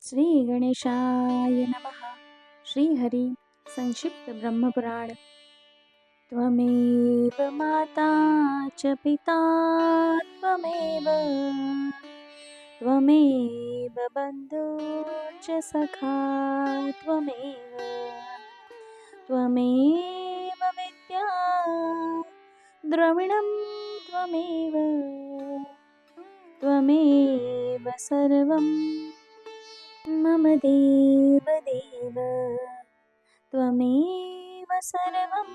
श्री गणेशाय नमः। श्रीहरि संक्षिप्त ब्रह्मपुराण। त्वमेव माता च पिता त्वमेव त्वमेव बन्धुश्च सखा त्वमेव त्वमेव विद्या द्रविणं त्वमेव त्वमेव सर्वं मम देव देव त्वमेव सर्वं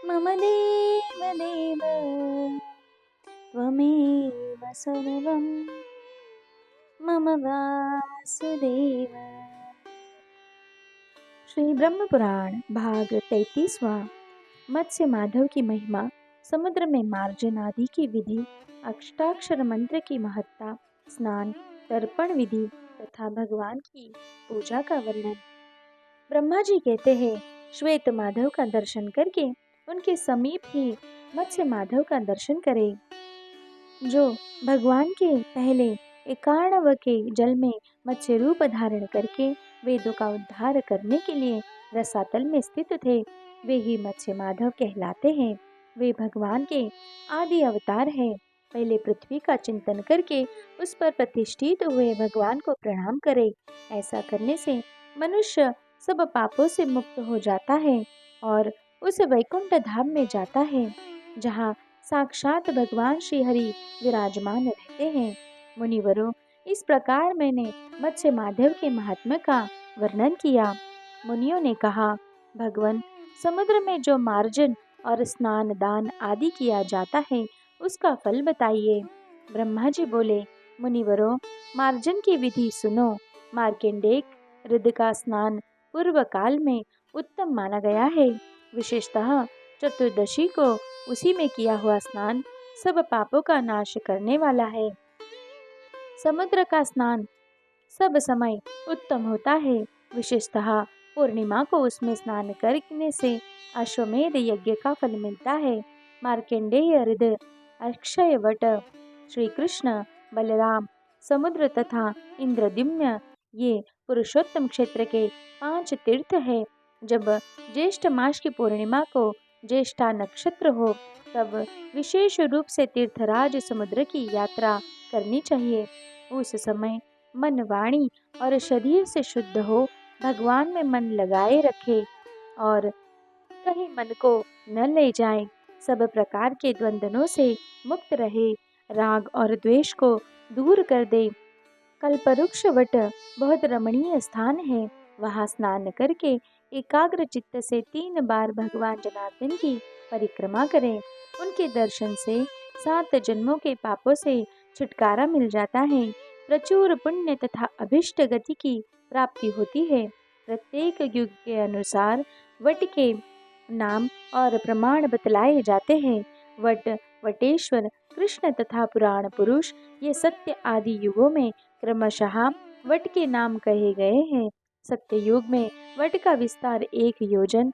मम देव देव त्वमेव सर्वं मम वासुदेव। श्री ब्रह्म पुराण भाग 33वां। मत्स्य माधव की महिमा, समुद्र में मार्जन आदि की विधि, अष्टाक्षर मंत्र की महत्ता, स्नान, तर्पण विधि तथा भगवान की पूजा का वर्णन। ब्रह्मा जी कहते हैं, श्वेत माधव का दर्शन करके उनके समीप ही मत्स्य माधव का दर्शन करें, जो भगवान के पहले एकार्णव के जल में मत्स्य रूप धारण करके वेदों का उद्धार करने के लिए रसातल में स्थित थे। वे ही मत्स्य माधव कहलाते हैं। वे भगवान के आदि अवतार हैं। पहले पृथ्वी का चिंतन करके उस पर प्रतिष्ठित हुए भगवान को प्रणाम करें। ऐसा करने से मनुष्य सब पापों से मुक्त हो जाता है और उस वैकुंठ धाम में जाता है, जहाँ साक्षात भगवान श्री हरि विराजमान रहते हैं। मुनिवरों, इस प्रकार मैंने मत्स्य माधव के महात्म्य का वर्णन किया। मुनियों ने कहा, भगवान, समुद्र में जो मार्जन और स्नान दान आदि किया जाता है उसका फल बताइए। ब्रह्मा जी बोले, मुनिवरों, मार्जन की विधि सुनो। मार्कंडेय ऋद का स्नान पूर्व काल में उत्तम माना गया है। विशेषतः चतुर्दशी को उसी में किया हुआ स्नान सब पापों का नाश करने वाला है। समुद्र का स्नान सब समय उत्तम होता है। विशेषतः पूर्णिमा को उसमें स्नान करने से अश्वमेध यज्ञ का फल मिलता है। मार्कंडेय ऋद, अक्षय वट, श्री कृष्ण, बलराम, समुद्र तथा इंद्रद्युम्न ये पुरुषोत्तम क्षेत्र के 5 तीर्थ है। जब ज्येष्ठ मास की पूर्णिमा को ज्येष्ठा नक्षत्र हो, तब विशेष रूप से तीर्थराज समुद्र की यात्रा करनी चाहिए। उस समय मन, वाणी और शरीर से शुद्ध हो, भगवान में मन लगाए रखे और कहीं मन को न ले जाए। सब प्रकार के द्वंद्वों से मुक्त रहे, राग और द्वेष को दूर कर दे। कल्पवृक्ष वट बहुत रमणीय स्थान है। वहाँ स्नान करके एकाग्र चित्त से 3 बार भगवान जनार्दन की परिक्रमा करें। उनके दर्शन से 7 जन्मों के पापों से छुटकारा मिल जाता है। प्रचुर पुण्य तथा अभिष्ट गति की प्राप्ति होती है। प्रत्येक युग के अनुसार वट के नाम और प्रमाण बतलाए जाते हैं। वट, वटेश्वर, कृष्ण तथा पुराण पुरुष ये सत्य आदि युगों में क्रमशः वट के नाम कहे गए हैं। सत्य युग में वट का विस्तार 1 योजन,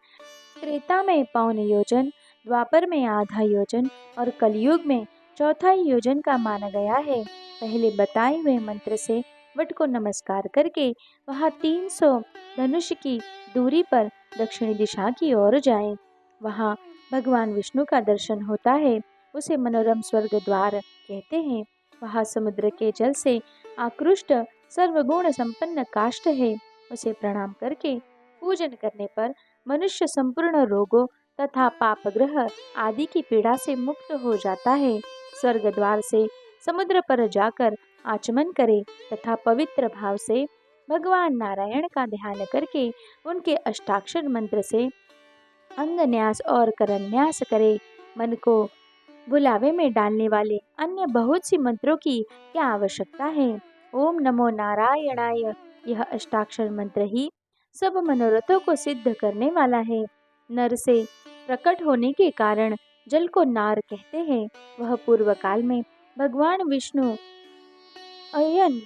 त्रेता में 5 योजन, द्वापर में आधा योजन और कलयुग में चौथाई योजन का माना गया है। पहले बताए हुए मंत्र से वट को नमस्कार करके वहाँ 300 धनुष की दूरी पर दक्षिणी दिशा की ओर जाएं। वहाँ भगवान विष्णु का दर्शन होता है। उसे मनोरम स्वर्ग द्वार कहते हैं। वहाँ समुद्र के जल से आकृष्ट सर्वगुण संपन्न काष्ठ है। उसे प्रणाम करके पूजन करने पर मनुष्य संपूर्ण रोगों तथा पापग्रह आदि की पीड़ा से मुक्त हो जाता है। स्वर्ग द्वार से समुद्र पर जाकर आचमन करे तथा पवित्र भाव से भगवान नारायण का ध्यान करके उनके अष्टाक्षर मंत्र से अंगन्यास और करन्यास करे। मन को बुलावे में डालने वाले अन्य बहुत सी मंत्रों की क्या आवश्यकता है। ओम नमो नारायणाय, यह अष्टाक्षर मंत्र ही सब मनोरथों को सिद्ध करने वाला है। नर से प्रकट होने के कारण जल को नार कहते हैं। वह पूर्व काल में भगवान विष्णु अयन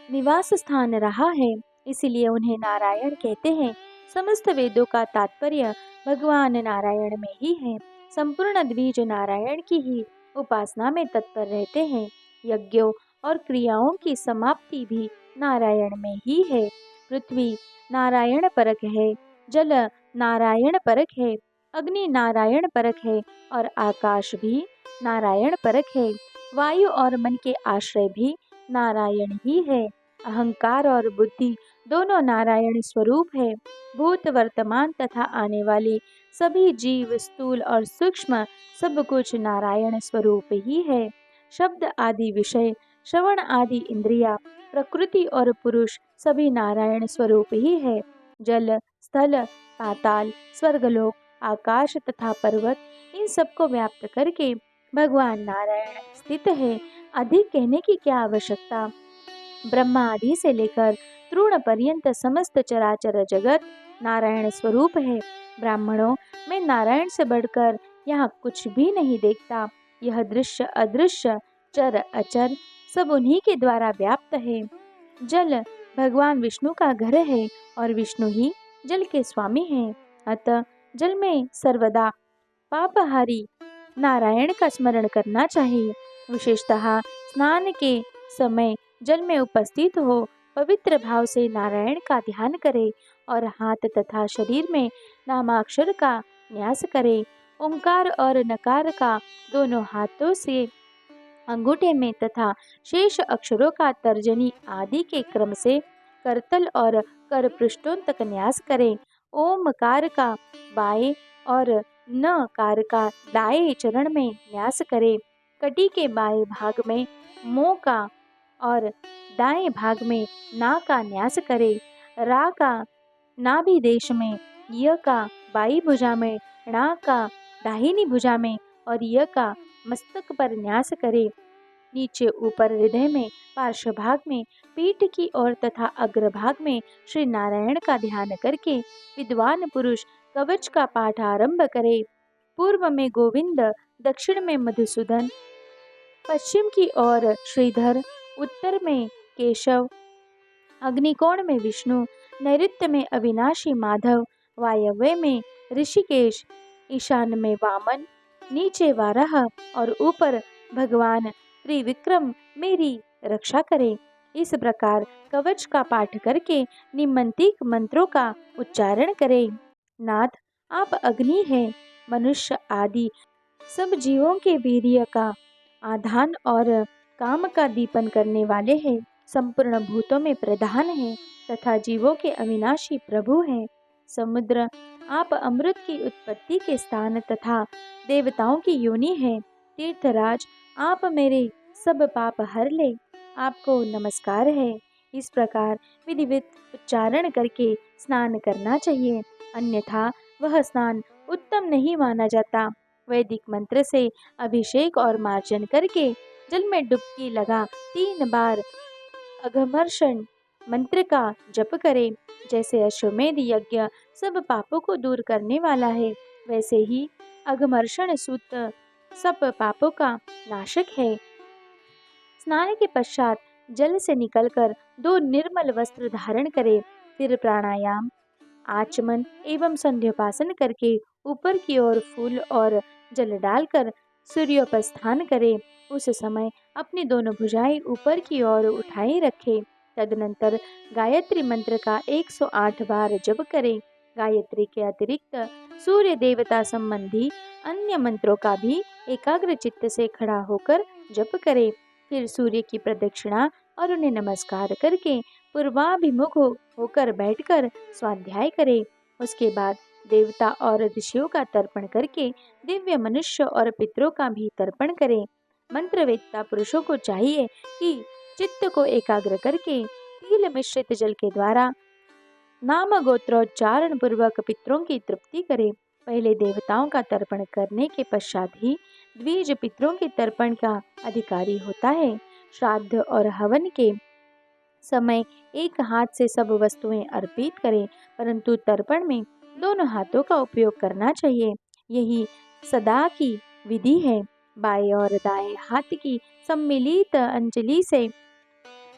निवास स्थान रहा है, इसलिए उन्हें नारायण कहते हैं। समस्त वेदों का तात्पर्य भगवान नारायण में ही है। संपूर्ण द्विज नारायण की ही उपासना में तत्पर रहते हैं। यज्ञों और क्रियाओं की समाप्ति भी नारायण में ही है। पृथ्वी नारायण परक है, जल नारायण परक है, अग्नि नारायण परक है और आकाश भी नारायण परक है। वायु और मन के आश्रय भी नारायण ही है। अहंकार और बुद्धि दोनों नारायण स्वरूप है। भूत वर्तमान तथा आने वाले सभी जीव स्थूल और सूक्ष्म सब कुछ नारायण स्वरूप ही है। शब्द आदि विषय, श्रवण आदि इंद्रिया, प्रकृति और पुरुष सभी नारायण स्वरूप ही है। जल, स्थल, पाताल, स्वर्गलोक, आकाश तथा पर्वत, इन सबको व्याप्त करके भगवान नारायण स्थित है। अधिक कहने की क्या आवश्यकता। ब्रह्मा आदि से लेकर तृण पर्यंत समस्त चराचर जगत नारायण स्वरूप है। ब्राह्मणों में नारायण से बढ़कर यहाँ कुछ भी नहीं देखता। यह दृश्य अदृश्य चर अचर सब उन्हीं के द्वारा व्याप्त है। जल भगवान विष्णु का घर है और विष्णु ही जल के स्वामी हैं। अतः जल में सर्वदा पापहारी नारायण का स्मरण करना चाहिए। विशेषतः स्नान के समय जल में उपस्थित हो पवित्र भाव से नारायण का ध्यान करे और हाथ तथा शरीर में नामाक्षर का न्यास करे। ओंकार और नकार का दोनों हाथों से अंगूठे में तथा शेष अक्षरों का तर्जनी आदि के क्रम से करतल और कर पृष्ठों तक न्यास करें। ओमकार का बाएं और नकार का दाएं चरण में न्यास करें। कटी के बाएं भाग में मों का और दाएं भाग में ना का न्यास करें। रा का नाभि देश में, य का बाई भुजा में, णा का दाहिनी भुजा में और य का मस्तक पर न्यास करें। नीचे ऊपर हृदय में, पार्श्व भाग में, पीठ की ओर तथा अग्रभाग में श्री नारायण का ध्यान करके विद्वान पुरुष कवच का पाठ आरंभ करे। पूर्व में गोविंद, दक्षिण में मधुसूदन, पश्चिम की ओर श्रीधर, उत्तर में केशव, अग्निकोण में विष्णु, नैऋत्य में अविनाशी माधव, वायव्य में ऋषिकेश, ईशान में वामन, नीचे वाराह और ऊपर भगवान त्रिविक्रम मेरी रक्षा करे। इस प्रकार कवच का पाठ करके निम्नलिखित मंत्रों का उच्चारण करें। नाथ, आप अग्नि हैं, मनुष्य आदि सब जीवों के वीर्य का आधान और काम का दीपन करने वाले हैं। संपूर्ण भूतों में प्रधान हैं तथा जीवों के अविनाशी प्रभु हैं। समुद्र, आप अमृत की उत्पत्ति के स्थान तथा देवताओं की योनि हैं। तीर्थराज, आप मेरे सब पाप हर ले, आपको नमस्कार है। इस प्रकार विधिवत उच्चारण करके स्नान करना चाहिए, अन्यथा वह स्नान उत्तम नहीं माना जाता। वैदिक मंत्र से अभिषेक और मार्जन करके जल में डुबकी लगा 3 बार अघमर्षण मंत्र का जप करें। जैसे अश्वमेध यज्ञ सब पापों को दूर करने वाला है, वैसे ही अघमर्षण सूत्र सब पापों का नाशक है। स्नान के पश्चात जल से निकलकर 2 निर्मल वस्त्र धारण करें। फिर प्राणायाम, आचमन एवं संध्योपासन करके ऊपर की ओर फूल और जल डालकर सूर्योपस्थान करें। उस समय अपनी दोनों भुजाएं ऊपर की ओर उठाए रखें। तदनंतर गायत्री मंत्र का 108 बार जप करें। गायत्री के अतिरिक्त सूर्य देवता संबंधी अन्य मंत्रों का भी एकाग्र चित्त से खड़ा होकर जप करें। फिर सूर्य की प्रदक्षिणा और उन्हें नमस्कार करके पूर्वाभिमुख होकर बैठकर स्वाध्याय करें। उसके बाद देवता और ऋषियों का तर्पण करके दिव्य मनुष्य और पितरों का भी तर्पण करें। मंत्रवेत्ता पुरुषों को चाहिए कि चित्त को एकाग्र करके तिल मिश्रित जल के द्वारा नाम गोत्रोच्चारण पूर्वक पितरों की तृप्ति करें। पहले देवताओं का तर्पण करने के पश्चात ही द्विज पितरों के तर्पण का अधिकारी होता है। श्राद्ध और हवन के समय एक हाथ से सब वस्तुएं अर्पित करें, परंतु तर्पण में दोनों हाथों का उपयोग करना चाहिए। यही सदा की विधि है। बाएं और दाएं हाथ की सम्मिलित अंजलि से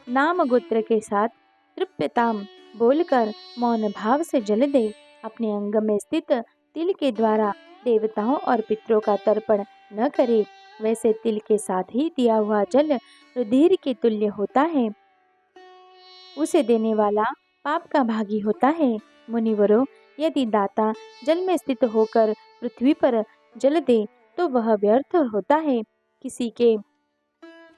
नाम गोत्र के साथ तृप्यताम बोलकर मौन भाव से जल दे। अपने अंग में स्थित तिल के द्वारा देवताओं और पितरों का तर्पण न करे। वैसे तिल के साथ ही दिया हुआ जल रुधिर के तुल्य होता है। उसे देने वाला पाप का भागी होता है। मुनिवरों, यदि दाता जल में स्थित होकर पृथ्वी पर जल दे तो वह व्यर्थ होता है, किसी के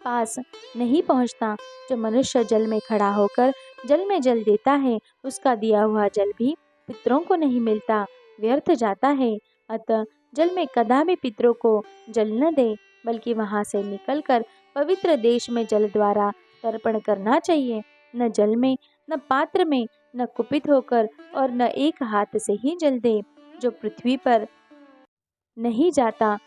पास नहीं पहुंचता। जो मनुष्य जल में खड़ा होकर जल में जल देता है, उसका दिया हुआ जल भी पितरों को नहीं मिलता, व्यर्थ जाता है। अतः जल में कदापि पितरों को जल न दे, बल्कि वहां से निकलकर पवित्र देश में जल द्वारा तर्पण करना चाहिए। न जल में, न पात्र में, न कुपित होकर और न एक हाथ से ही जल दे। जो पृथ्वी पर नहीं जाता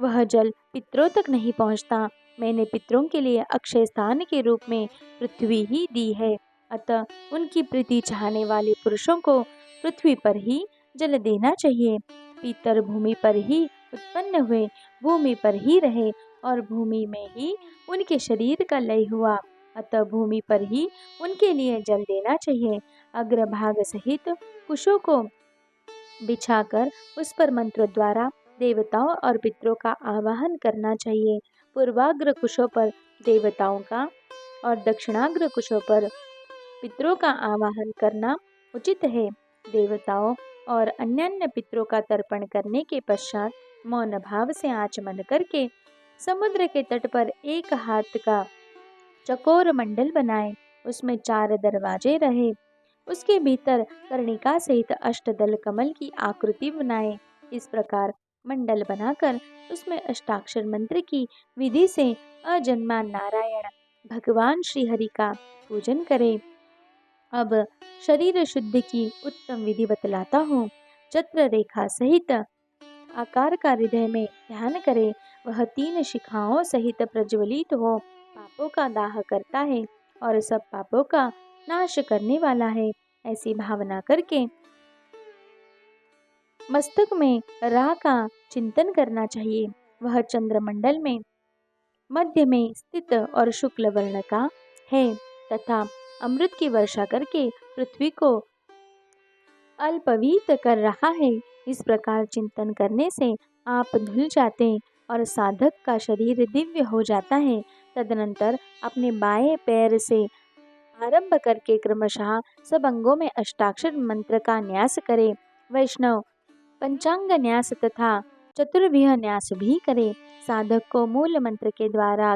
वह जल पितरों तक नहीं पहुंचता। मैंने पितरों के लिए अक्षय स्थान के रूप में पृथ्वी ही दी है। अतः उनकी प्रीति चाहने वाले पुरुषों को पृथ्वी पर ही जल देना चाहिए। पितर भूमि पर ही उत्पन्न हुए, भूमि पर ही रहे और भूमि में ही उनके शरीर का लय हुआ। अतः भूमि पर ही उनके लिए जल देना चाहिए। अग्रभाग सहित कुशों को बिछाकर उस पर मंत्र द्वारा देवताओं और पितरों का आवाहन करना चाहिए। पूर्वाग्र कुशों पर देवताओं का और दक्षिणाग्र कुशों पर पितरों का आवाहन करना उचित है। देवताओं और अन्य पितरों का तर्पण करने के पश्चात मौन भाव से आचमन करके समुद्र के तट पर एक हाथ का चकोर मंडल बनाए, उसमें 4 दरवाजे रहे। उसके भीतर कर्णिका सहित अष्टदल कमल की आकृति बनाए। इस प्रकार मंडल बनाकर उसमें अष्टाक्षर मंत्र की विधि से अजन्मा नारायण भगवान श्री हरि का पूजन करें। अब शरीर शुद्धि की उत्तम विधि बतलाता हूँ। चत्र रेखा सहित आकार का हृदय में ध्यान करे। वह 3 शिखाओं सहित प्रज्वलित हो, पापों का दाह करता है और सब पापों का नाश करने वाला है। ऐसी भावना करके मस्तक में रा का चिंतन करना चाहिए। वह चंद्रमंडल में मध्य में स्थित और शुक्ल वर्ण का है तथा अमृत की वर्षा करके पृथ्वी को अल्पवित कर रहा है। इस प्रकार चिंतन करने से आप धुल जाते और साधक का शरीर दिव्य हो जाता है। तदनंतर अपने बाएं पैर से आरंभ करके क्रमशः सब अंगों में अष्टाक्षर मंत्र का न्यास करे। वैष्णव पंचांग न्यास तथा चतुर्विह न्यास भी करे। साधक को मूल मंत्र के द्वारा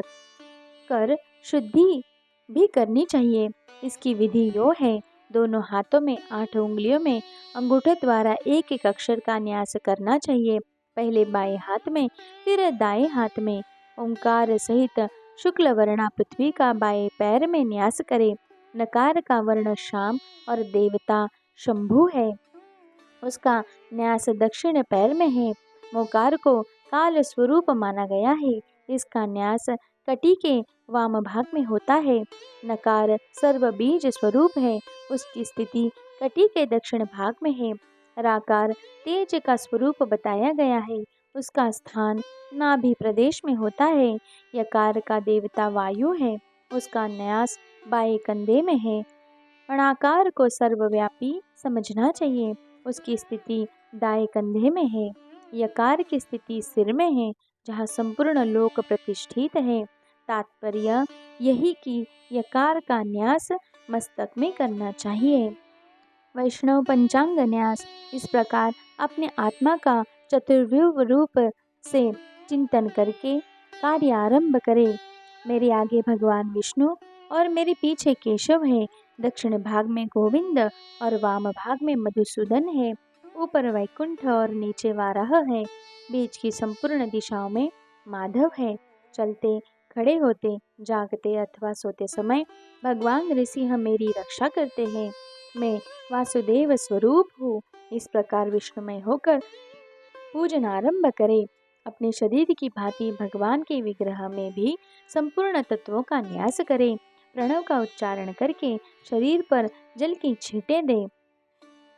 कर शुद्धि भी करनी चाहिए। इसकी विधि यो है, दोनों हाथों में 8 उंगलियों में अंगूठे द्वारा एक एक अक्षर का न्यास करना चाहिए। पहले बाएं हाथ में, फिर दाएं हाथ में। ओंकार सहित शुक्ल वर्णा पृथ्वी का बाएं पैर में न्यास करे। नकार का वर्ण शाम और देवता शंभु है, उसका न्यास दक्षिण पैर में है। मोकार को काल स्वरूप माना गया है, इसका न्यास कटी के वाम भाग में होता है। नकार सर्व बीज स्वरूप है, उसकी स्थिति कटी के दक्षिण भाग में है। राकार तेज का स्वरूप बताया गया है, उसका स्थान नाभि प्रदेश में होता है। यकार का देवता वायु है, उसका न्यास बाएं कंधे में है। अणाकार को सर्वव्यापी समझना चाहिए, उसकी स्थिति दाएं कंधे में है। यकार की स्थिति सिर में है, जहाँ संपूर्ण लोक प्रतिष्ठित है। तात्पर्य यही कि यकार का न्यास मस्तक में करना चाहिए। वैष्णव पंचांग न्यास इस प्रकार अपने आत्मा का चतुर्व्यूह रूप से चिंतन करके कार्य आरंभ करे। मेरे आगे भगवान विष्णु और मेरे पीछे केशव है। दक्षिण भाग में गोविंद और वाम भाग में मधुसूदन है। ऊपर वैकुंठ और नीचे वाराह है। बीच की संपूर्ण दिशाओं में माधव है। चलते, खड़े होते, जागते अथवा सोते समय भगवान नृसिंह मेरी रक्षा करते हैं। मैं वासुदेव स्वरूप हूँ। इस प्रकार विष्णुमय होकर पूजन आरंभ करे। अपने शरीर की भांति भगवान के विग्रह में भी संपूर्ण तत्वों का न्यास करे। प्रणव का उच्चारण करके शरीर पर जल की छींटें दे।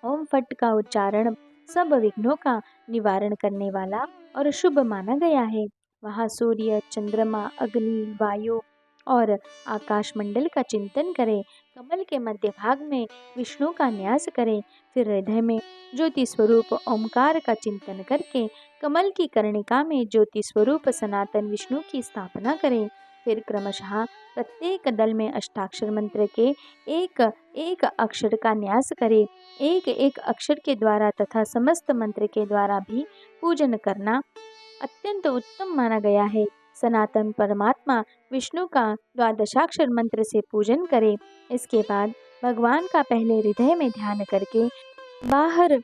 ओम फट का उच्चारण सब विघ्नों का निवारण करने वाला और शुभ माना गया है। वहाँ सूर्य, चंद्रमा, अग्नि, वायु और आकाश मंडल का चिंतन करें। कमल के मध्य भाग में विष्णु का न्यास करें। फिर हृदय में ज्योति स्वरूप ओमकार का चिंतन करके कमल की कर्णिका में ज्योति स्वरूप सनातन विष्णु की स्थापना करें। फिर क्रमशः प्रत्येक दल में अष्टाक्षर मंत्र के एक एक अक्षर का न्यास करें। एक एक अक्षर के द्वारा तथा समस्त मंत्र के द्वारा भी पूजन करना अत्यंत उत्तम माना गया है। सनातन परमात्मा विष्णु का द्वादशाक्षर मंत्र से पूजन करें। इसके बाद भगवान का पहले हृदय में ध्यान करके बाहर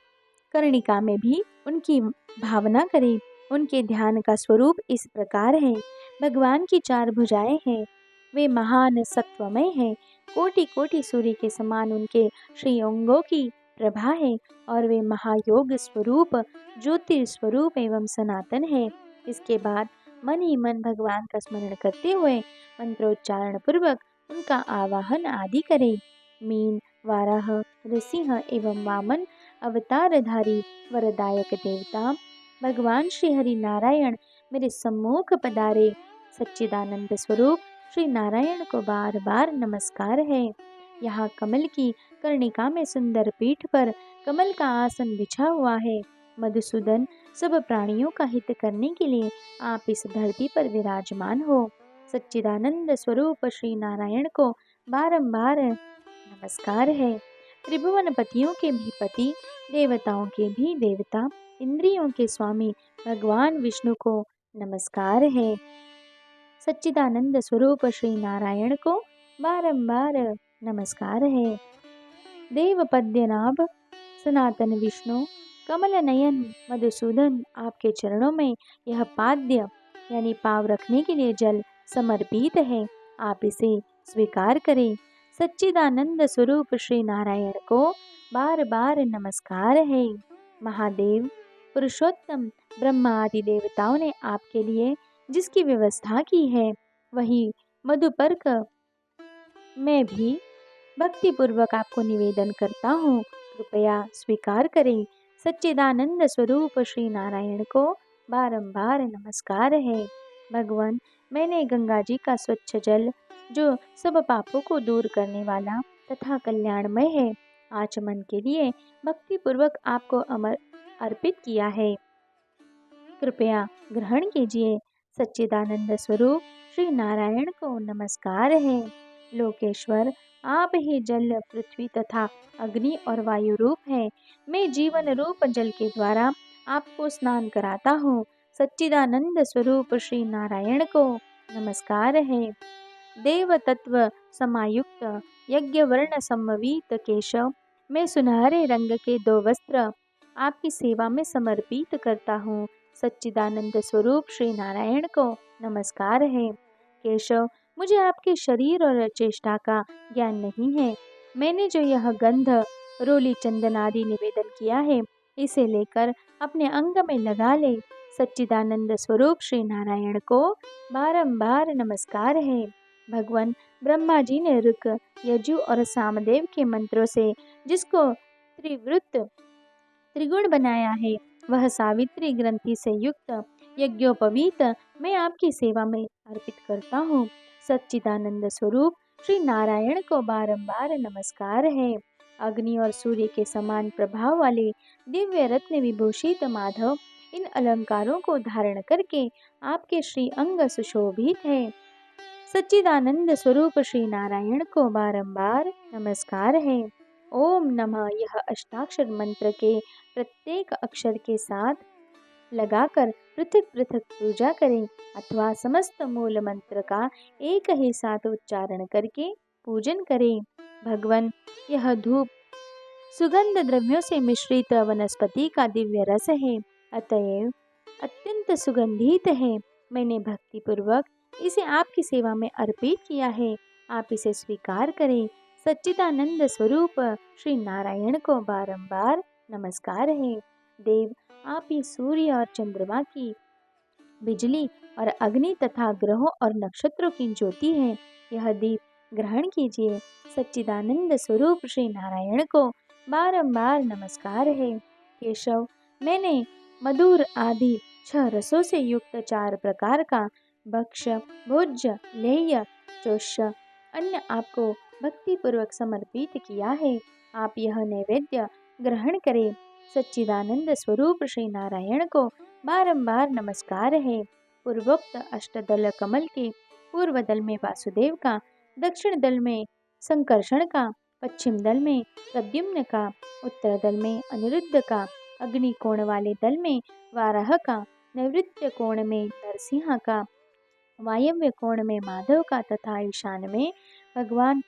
कर्णिका में भी उनकी भावना करें। उनके ध्यान का स्वरूप इस प्रकार है। भगवान की 4 भुजाएं हैं, वे महान सत्वमय हैं। कोटि कोटि सूर्य के समान उनके श्रीअंगों की प्रभा है और वे महायोग स्वरूप, ज्योतिर्स्वरूप एवं सनातन है। इसके बाद मन ही मन भगवान का स्मरण करते हुए मंत्रोच्चारण पूर्वक उनका आवाहन आदि करें। मीन, वाराह, नृसिंह एवं वामन अवतारधारी वरदायक देवता भगवान श्री हरि नारायण मेरे सम्मुख पधारे। सच्चिदानंद स्वरूप श्री नारायण को बार बार नमस्कार है। यहाँ कमल की कर्णिका में सुंदर पीठ पर कमल का आसन बिछा हुआ है। मधुसूदन, सब प्राणियों का हित करने के लिए आप इस धरती पर विराजमान हो। सच्चिदानंद स्वरूप श्री नारायण को बारंबार नमस्कार है। त्रिभुवन पतियों के भी पति, देवताओं के भी देवता, इंद्रियों के स्वामी भगवान विष्णु को नमस्कार है। सच्चिदानंद स्वरूप श्री नारायण को बारंबार नमस्कार है। देव पद्यनाभ सनातन विष्णु कमल नयन मधुसूदन, आपके चरणों में यह पाद्य यानी पाव रखने के लिए जल समर्पित है, आप इसे स्वीकार करें। सच्चिदानंद स्वरूप श्री नारायण को बार बार नमस्कार है। महादेव, पुरुषोत्तम ब्रह्मा आदि देवताओं ने आपके लिए जिसकी व्यवस्था की है, वही मधुपर्क मैं भी भक्तिपूर्वक आपको निवेदन करता हूँ, कृपया स्वीकार करें। सच्चिदानंद स्वरूप श्री नारायण को बारंबार नमस्कार है। भगवान, मैंने गंगा जी का स्वच्छ जल, जो सब पापों को दूर करने वाला तथा कल्याणमय है, आचमन के लिए भक्तिपूर्वक आपको अर्पित किया है, कृपया ग्रहण कीजिए। सच्चिदानंद स्वरूप श्री नारायण को नमस्कार है। लोकेश्वर, आप ही जल, पृथ्वी तथा अग्नि और वायु रूप है। मैं जीवन रूप जल के द्वारा आपको स्नान कराता हूँ। सच्चिदानंद स्वरूप श्री नारायण को नमस्कार है। देव तत्व समायुक्त यज्ञ वर्ण समवीत केशव, मैं सुनहरे रंग के 2 वस्त्र आपकी सेवा में समर्पित करता हूँ। सच्चिदानंद स्वरूप श्री नारायण को नमस्कार है। केशव, मुझे आपके शरीर और चेष्टा का ज्ञान नहीं है। मैंने जो यह गंध, रोली, चंदन आदि निवेदन किया है, इसे लेकर अपने अंग में लगा ले। सच्चिदानंद स्वरूप श्री नारायण को बारंबार नमस्कार है। भगवान, ब्रह्मा जी ने ऋक, यजु और सामदेव के मंत्रों से जिसको त्रिवृत त्रिगुण बनाया है, वह सावित्री ग्रंथि से युक्त यज्ञोपवीत मैं आपकी सेवा में अर्पित करता हूँ। सच्चिदानंद स्वरूप श्री नारायण को बारंबार नमस्कार है। अग्नि और सूर्य के समान प्रभाव वाले दिव्य रत्न विभूषित माधव इन अलंकारों को धारण करके आपके श्री अंग सुशोभित है। सच्चिदानंद स्वरूप श्री नारायण को बारंबार नमस्कार है। ओम नमः यह अष्टाक्षर मंत्र के प्रत्येक अक्षर के साथ लगाकर पृथक पृथक पूजा करें अथवा समस्त मूल मंत्र का एक ही साथ उच्चारण करके पूजन करें। भगवान, यह धूप सुगंध द्रव्यों से मिश्रित वनस्पति का दिव्य रस है, अतएव अत्यंत सुगंधित है। मैंने भक्ति पूर्वक इसे आपकी सेवा में अर्पित किया है, आप इसे स्वीकार करें। सच्चिदानंद स्वरूप श्री नारायण को बारंबार नमस्कार है। देव, आप ही सूर्य और चंद्रमा की, बिजली और अग्नि तथा ग्रहों और नक्षत्रों की ज्योति है। यह दीप ग्रहण कीजिए। सच्चिदानंद स्वरूप श्री नारायण को बारंबार नमस्कार है। केशव, मैंने मधुर आदि 6 रसों से युक्त 4 प्रकार का भक्ष, भोज्य, लेह्य, चोष्य अन्न आपको भक्ति पूर्वक समर्पित किया है, आप यह नैवेद्य ग्रहण करें। सच्चिदानंद स्वरूप श्री नारायण को बारंबार नमस्कार है। पूर्वोक्त अष्टदल कमल के पूर्व दल में वासुदेव का, दक्षिण दल में संकर्षण का, पश्चिम दल में प्रद्युम्न का, उत्तर दल में अनिरुद्ध का, अग्नि कोण वाले दल में वाराह का, नैऋत्य कोण में नरसिंह का, वायव्य कोण में माधव का तथा ईशान में भगवान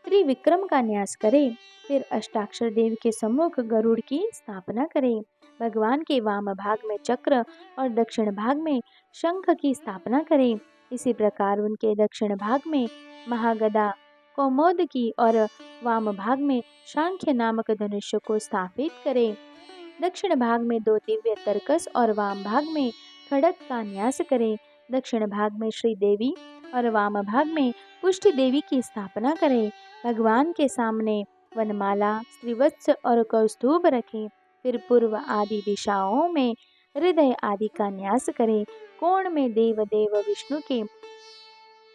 त्रिविक्रम का न्यास करे। फिर अष्टाक्षर देव के सम्मुख गरुड़ की स्थापना करे। भगवान के वाम भाग में चक्र और दक्षिण भाग में शंख की स्थापना करे। इसी प्रकार उनके दक्षिण भाग में महागदा कौमोद की और वाम भाग में सांख्य नामक धनुष्य को स्थापित करे। दक्षिण भाग में दो दिव्य तर्कस और वाम भाग में खड़ग का न्यास करे। दक्षिण भाग में श्री देवी और वाम भाग में पुष्टि देवी की स्थापना करे। भगवान के सामने वनमाला, श्रीवत्स और कौस्तुभ रखे। फिर पूर्व आदि दिशाओं में हृदय आदि का न्यास करे। कोण में देव देव विष्णु के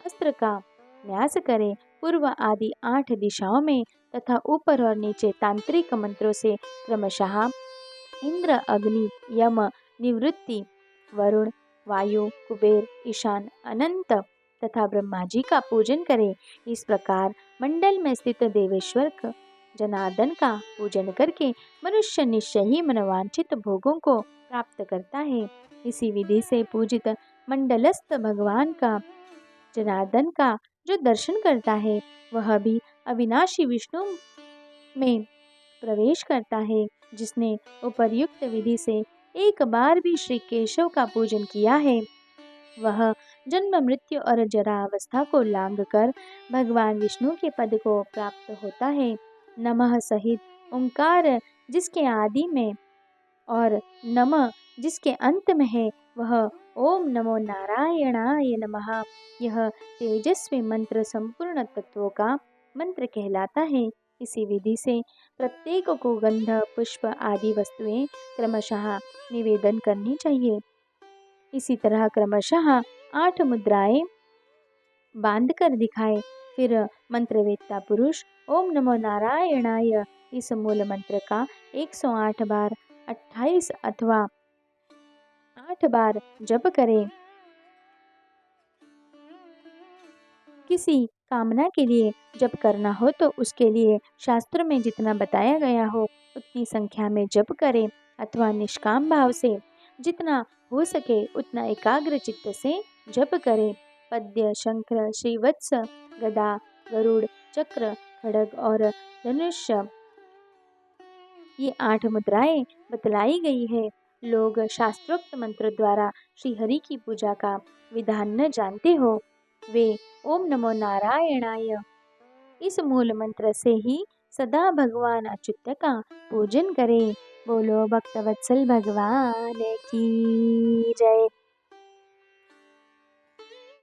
अस्त्र का न्यास करे। पूर्व आदि 8 दिशाओं में तथा ऊपर और नीचे तांत्रिक मंत्रों से क्रमशः इंद्र, अग्नि, यम, निवृत्ति, वरुण, वायु, कुबेर, ईशान, अनंत तथा ब्रह्मा जी का पूजन करे। इस प्रकार मंडल में स्थित देवेश्वर जनार्दन का पूजन करके मनुष्य निश्चय ही मनोवांछित भोगों को प्राप्त करता है। इसी विधि से पूजित मंडलस्थ भगवान का, जनार्दन का जो दर्शन करता है वह भी अविनाशी विष्णु में प्रवेश करता है। जिसने उपर्युक्त विधि से एक बार भी श्री केशव का पूजन किया है वह जन्म, मृत्यु और जरा अवस्था को लांघ कर भगवान विष्णु के पद को प्राप्त होता है। नमः सहित ओंकार जिसके आदि में और नमः जिसके अंत में है वह ओम नमो नारायणाय नमः, यह तेजस्वी मंत्र संपूर्ण तत्वों का मंत्र कहलाता है। इसी विधि से प्रत्येक को गंध, पुष्प आदि वस्तुएं क्रमशः निवेदन करनी चाहिए। इसी तरह क्रमशः 8 मुद्राएं बांध कर दिखाए। फिर मंत्रवेत्ता पुरुष ओम नमो नारायणाय इस मूल मंत्र का 108 बार, 28 अथवा 8 बार जप करे। किसी कामना के लिए जप करना हो तो उसके लिए शास्त्र में जितना बताया गया हो उतनी संख्या में जप करे अथवा निष्काम भाव से जितना हो सके उतना एकाग्र चित्त से जप करे। पद्य, शंख, श्रीवत्स, गदा, गरुड़, चक्र, खड्ग और धनुष्य ये 8 मुद्राएं बतलाई गई है। लोग शास्त्रोक्त मंत्र द्वारा श्री हरि की पूजा का विधान न जानते हो वे ओम नमो नारायणाय इस मूल मंत्र से ही सदा भगवान अच्युत का पूजन करें। बोलो भक्तवत्सल भगवान की जय।